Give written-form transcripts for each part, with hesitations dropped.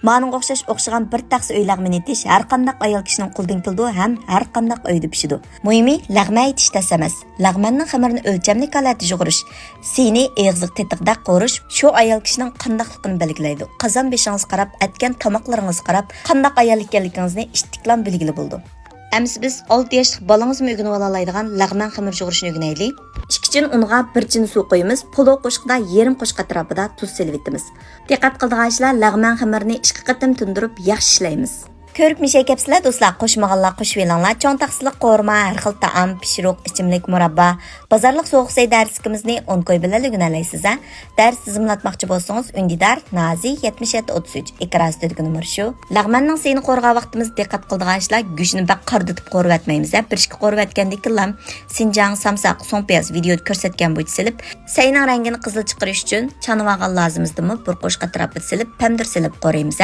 Manınğa o'xshagan bir taqsi uy lag'mini etish har qandaq ayol kishining qo'lidan keldi ham har qandaq uyda pishidi. Muhimi lag'ma etish tas emas. Lag'manning xamirini o'lchamli holatda yug'irish, seni eg'ziq tetiqdaq qo'rish shu ayol kishining qandaqligini belgilaydi. Qozon beshingiz qarab, atgan tomoqlaringiz qarab, qandaq ayol ekanligingizni ishtiqlan bilgili bo'ldi. Әмсі біз 6 яшлық балыңызмы үгініп алалайдыған лағман қамыр жоғырышын үгінәйлі. 2 чин ұнға 1 чин су қойымыз, полу қошқыда ерім қошқа тарапыда тұз селіветтіміз. Диққат қылдығашыла лағман қамырыны 2 қытым түндіріп яқшы işləyimiz. Көріп мешей кәпсілер достlar, qo'shmag'anlar qo'shvelanlar, cho'ng taqsiliq qo'rma, har xil taom, pishiriq, ichimlik, murabba, bozorliq so'g'say darsikimizni 10 qo'y bilan o'rganalaysiz. Dars tizimlatmoqchi bo'lsangiz, Undidar Nazi 7733 ekran üstüdeki numara shu. Lag'manning seni qo'rg'a vaqtimiz diqqat qildiganlar, go'shtni baq qardatib qo'rvatmaymiz. Bir ishga qo'rvatgandek lam Sinjang samsaq so'mpiyaz video ko'rsatgan bo'yicha silib, sayning rangini qizil chiqarish uchun chanvagan lozimizdimi? Bir qo'shqa tarafga silib, pamdir silib qo'raymiz.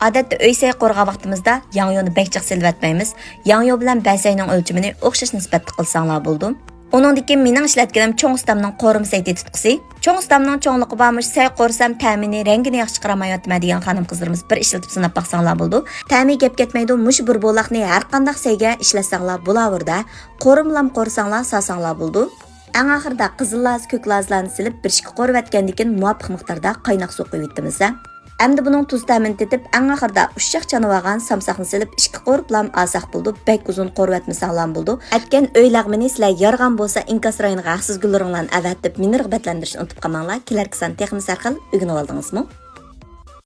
Odatda öysay qo'rg'a vaqtimizda yangyoni bekchiq silvatmaymiz. Yangyo bilan basayning o'lchimini o'xshash nisbatda qilsanglar bo'ldi. Uningdagi mening ishlatganim cho'ng ustamning qo'rim sayti tutqisi. Cho'ng ustamning cho'ngligi bormish, say qo'rsam ta'mini, rangini yaxshi chiqaramayotma degan xonim qizlarimiz bir ishlatib sinab baqsanglar bo'ldi. Ta'mi gap ketmaydi, mush bir bo'laqni har qanday sayga ishlasanglar bo'laverda. Qo'rimlam qo'rsanglar, sasanglar bo'ldi. Eng oxirida qizillas, ko'klazlarni silib, bir ishga qo'rvatgandan keyin muvofiq miqdorda qaynoq suv quyib etamiz. Әмді бұның тұз тәмін tetib, әң ақырда ұшшақ чанываған самсақны селіп, ішкі қорыплам асақ болды, бәк ұзын қорвәтмі сағлам болды. Әткен өй лағмini сіләй ярған болса, инкас райынға ақсыз гүліріңлан әвәттіп, мені рғбәтләндірішін ұнтып қамаңла, келер кісан текіміз арқыл үгініп алдыңыз мұ?